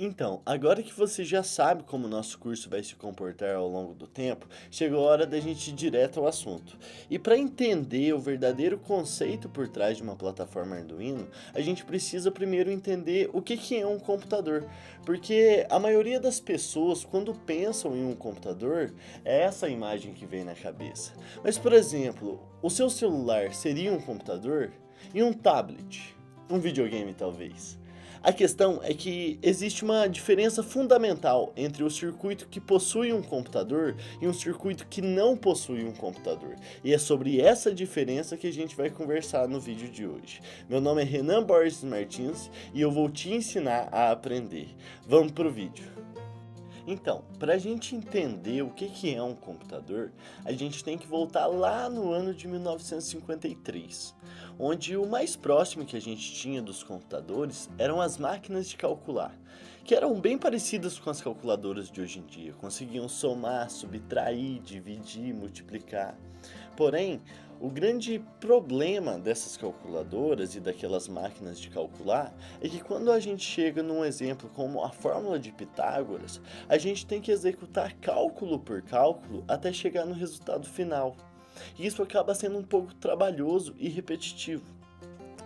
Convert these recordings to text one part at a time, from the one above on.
Então, agora que você já sabe como o nosso curso vai se comportar ao longo do tempo, chegou a hora da gente ir direto ao assunto. E para entender o verdadeiro conceito por trás de uma plataforma Arduino, a gente precisa primeiro entender o que é um computador. Porque a maioria das pessoas, quando pensam em um computador, é essa imagem que vem na cabeça. Mas, por exemplo, o seu celular seria um computador? E um tablet? Um videogame, talvez? A questão é que existe uma diferença fundamental entre o circuito que possui um computador e um circuito que não possui um computador. E é sobre essa diferença que a gente vai conversar no vídeo de hoje. Meu nome é Renan Borges Martins e eu vou te ensinar a aprender. Vamos pro vídeo. Então, para a gente entender o que é um computador, a gente tem que voltar lá no ano de 1953, onde o mais próximo que a gente tinha dos computadores eram as máquinas de calcular, que eram bem parecidas com as calculadoras de hoje em dia, conseguiam somar, subtrair, dividir, multiplicar. Porém, o grande problema dessas calculadoras e daquelas máquinas de calcular é que quando a gente chega num exemplo como a fórmula de Pitágoras, a gente tem que executar cálculo por cálculo até chegar no resultado final. E isso acaba sendo um pouco trabalhoso e repetitivo.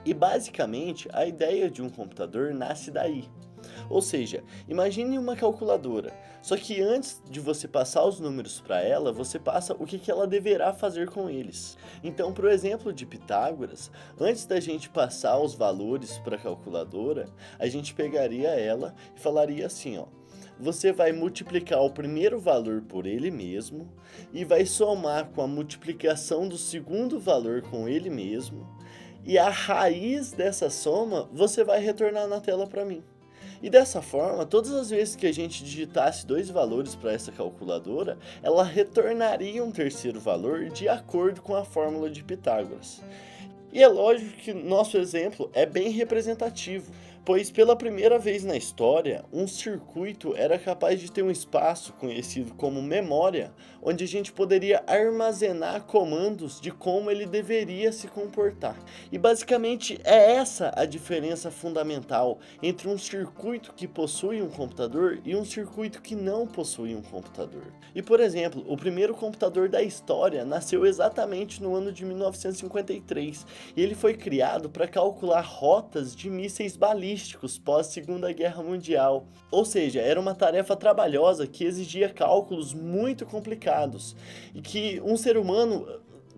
E basicamente, a ideia de um computador nasce daí. Ou seja, imagine uma calculadora, só que antes de você passar os números para ela, você passa o que ela deverá fazer com eles. Então, para o exemplo de Pitágoras, antes da gente passar os valores para a calculadora, a gente pegaria ela e falaria assim, ó. Você vai multiplicar o primeiro valor por ele mesmo e vai somar com a multiplicação do segundo valor com ele mesmo, e a raiz dessa soma você vai retornar na tela para mim. E dessa forma, todas as vezes que a gente digitasse dois valores para essa calculadora, ela retornaria um terceiro valor de acordo com a fórmula de Pitágoras. E é lógico que nosso exemplo é bem representativo, pois pela primeira vez na história, um circuito era capaz de ter um espaço conhecido como memória, onde a gente poderia armazenar comandos de como ele deveria se comportar. E basicamente é essa a diferença fundamental entre um circuito que possui um computador e um circuito que não possui um computador. E por exemplo, o primeiro computador da história nasceu exatamente no ano de 1953 e ele foi criado para calcular rotas de mísseis balísticos pós Segunda Guerra Mundial. Ou seja, era uma tarefa trabalhosa que exigia cálculos muito complicados e que um ser humano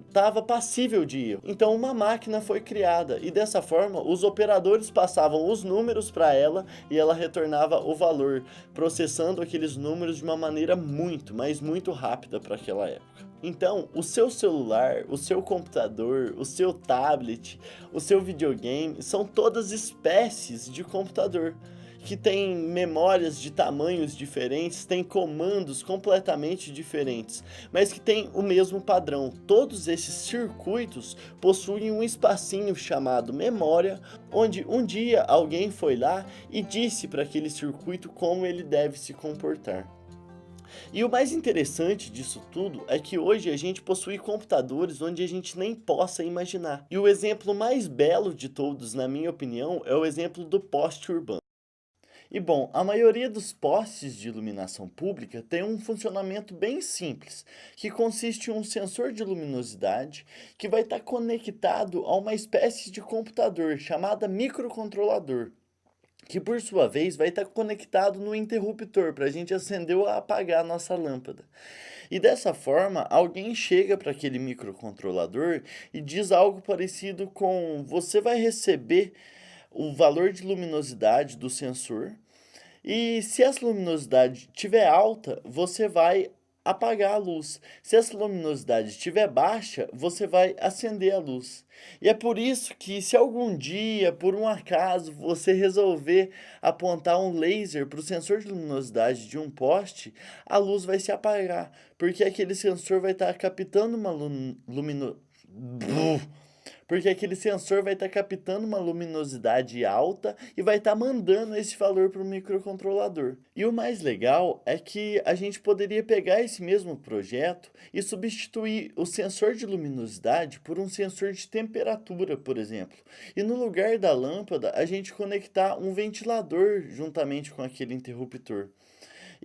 estava passível de erro. Então uma máquina foi criada e dessa forma os operadores passavam os números para ela e ela retornava o valor, processando aqueles números de uma maneira muito, mas muito rápida para aquela época. Então, o seu celular, o seu computador, o seu tablet, o seu videogame são todas espécies de computador que tem memórias de tamanhos diferentes, tem comandos completamente diferentes, mas que tem o mesmo padrão. Todos esses circuitos possuem um espacinho chamado memória, onde um dia alguém foi lá e disse para aquele circuito como ele deve se comportar. E o mais interessante disso tudo é que hoje a gente possui computadores onde a gente nem possa imaginar. E o exemplo mais belo de todos, na minha opinião, é o exemplo do poste urbano. E bom, a maioria dos postes de iluminação pública tem um funcionamento bem simples, que consiste em um sensor de luminosidade que vai estar conectado a uma espécie de computador chamada microcontrolador, que por sua vez vai estar conectado no interruptor para a gente acender ou apagar a nossa lâmpada. E dessa forma, alguém chega para aquele microcontrolador e diz algo parecido com: você vai receber o valor de luminosidade do sensor e se essa luminosidade estiver alta, você vai apagar a luz. Se essa luminosidade estiver baixa, você vai acender a luz. E é por isso que se algum dia, por um acaso, você resolver apontar um laser para o sensor de luminosidade de um poste, a luz vai se apagar, porque aquele sensor vai estar captando uma luminosidade Porque aquele sensor vai estar captando uma luminosidade alta e vai estar mandando esse valor para o microcontrolador. E o mais legal é que a gente poderia pegar esse mesmo projeto e substituir o sensor de luminosidade por um sensor de temperatura, por exemplo. E no lugar da lâmpada, a gente conectar um ventilador juntamente com aquele interruptor.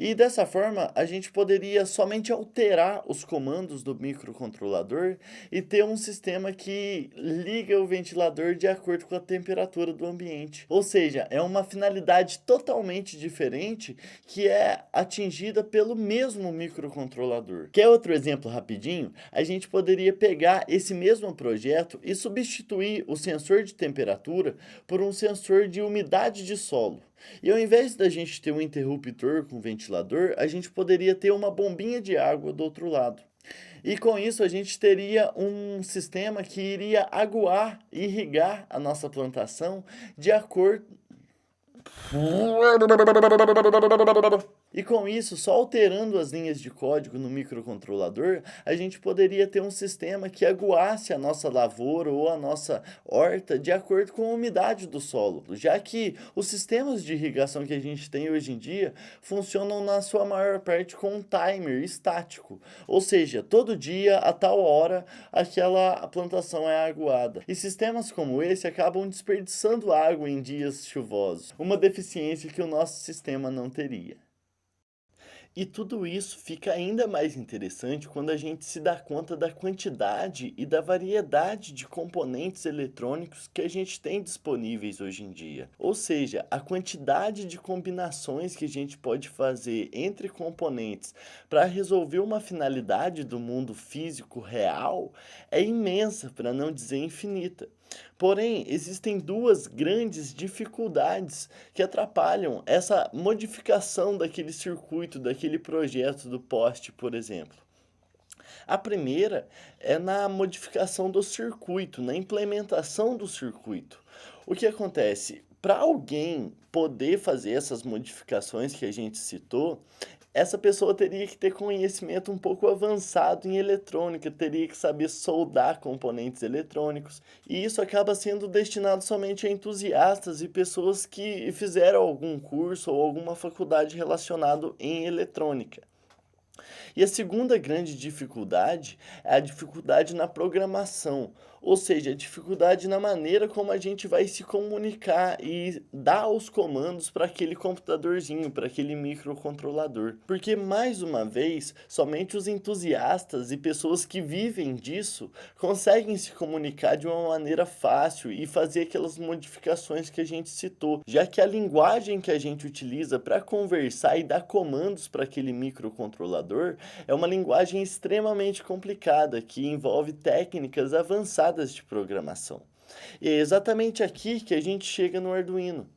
E dessa forma, a gente poderia somente alterar os comandos do microcontrolador e ter um sistema que liga o ventilador de acordo com a temperatura do ambiente. Ou seja, é uma finalidade totalmente diferente que é atingida pelo mesmo microcontrolador. Quer outro exemplo rapidinho? A gente poderia pegar esse mesmo projeto e substituir o sensor de temperatura por um sensor de umidade de solo. E ao invés da gente ter um interruptor com ventilador, a gente poderia ter uma bombinha de água do outro lado. E com isso a gente teria um sistema que iria aguar, irrigar a nossa plantação de acordo. E com isso, só alterando as linhas de código no microcontrolador, a gente poderia ter um sistema que aguasse a nossa lavoura ou a nossa horta de acordo com a umidade do solo, já que os sistemas de irrigação que a gente tem hoje em dia funcionam na sua maior parte com um timer estático, ou seja, todo dia, a tal hora, aquela plantação é aguada. E sistemas como esse acabam desperdiçando água em dias chuvosos, uma deficiência que o nosso sistema não teria. E tudo isso fica ainda mais interessante quando a gente se dá conta da quantidade e da variedade de componentes eletrônicos que a gente tem disponíveis hoje em dia. Ou seja, a quantidade de combinações que a gente pode fazer entre componentes para resolver uma finalidade do mundo físico real é imensa, para não dizer infinita. Porém, existem duas grandes dificuldades que atrapalham essa modificação daquele circuito, daquele projeto do poste, por exemplo. A primeira é na modificação do circuito, na implementação do circuito. O que acontece? Para alguém poder fazer essas modificações que a gente citou, essa pessoa teria que ter conhecimento um pouco avançado em eletrônica, teria que saber soldar componentes eletrônicos, e isso acaba sendo destinado somente a entusiastas e pessoas que fizeram algum curso ou alguma faculdade relacionado em eletrônica. E a segunda grande dificuldade é a dificuldade na programação, ou seja, a dificuldade na maneira como a gente vai se comunicar e dar os comandos para aquele computadorzinho, para aquele microcontrolador. Porque, mais uma vez, somente os entusiastas e pessoas que vivem disso conseguem se comunicar de uma maneira fácil e fazer aquelas modificações que a gente citou, já que a linguagem que a gente utiliza para conversar e dar comandos para aquele microcontrolador é uma linguagem extremamente complicada, que envolve técnicas avançadas de programação. E é exatamente aqui que a gente chega no Arduino.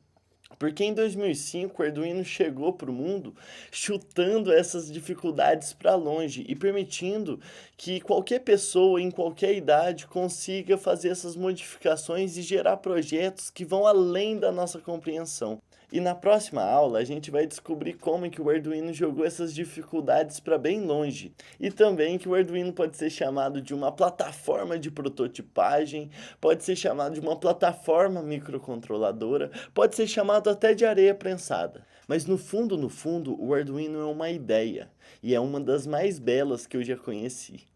Porque em 2005 o Arduino chegou para o mundo chutando essas dificuldades para longe e permitindo que qualquer pessoa em qualquer idade consiga fazer essas modificações e gerar projetos que vão além da nossa compreensão. E na próxima aula a gente vai descobrir como é que o Arduino jogou essas dificuldades para bem longe. E também que o Arduino pode ser chamado de uma plataforma de prototipagem, pode ser chamado de uma plataforma microcontroladora, pode ser chamado até de areia prensada. Mas no fundo, o Arduino é uma ideia, e é uma das mais belas que eu já conheci.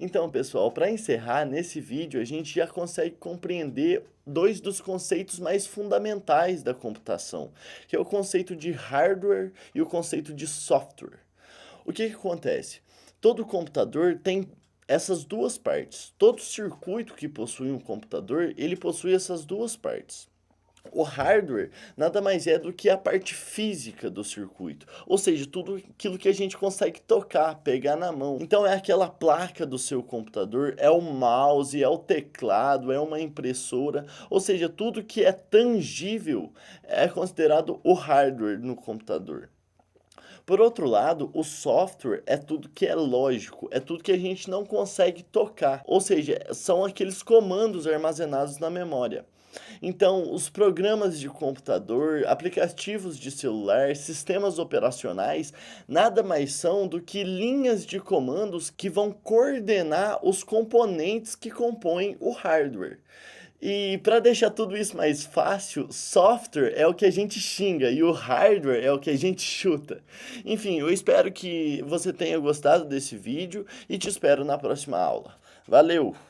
Então, pessoal, para encerrar, nesse vídeo a gente já consegue compreender dois dos conceitos mais fundamentais da computação, que é o conceito de hardware e o conceito de software. O que acontece? Todo computador tem essas duas partes. Todo circuito que possui um computador, ele possui essas duas partes. O hardware nada mais é do que a parte física do circuito, ou seja, tudo aquilo que a gente consegue tocar, pegar na mão. Então é aquela placa do seu computador, é o mouse, é o teclado, é uma impressora, ou seja, tudo que é tangível é considerado o hardware no computador. Por outro lado, o software é tudo que é lógico, é tudo que a gente não consegue tocar, ou seja, são aqueles comandos armazenados na memória. Então, os programas de computador, aplicativos de celular, sistemas operacionais, nada mais são do que linhas de comandos que vão coordenar os componentes que compõem o hardware. E para deixar tudo isso mais fácil, software é o que a gente xinga e o hardware é o que a gente chuta. Enfim, eu espero que você tenha gostado desse vídeo e te espero na próxima aula. Valeu!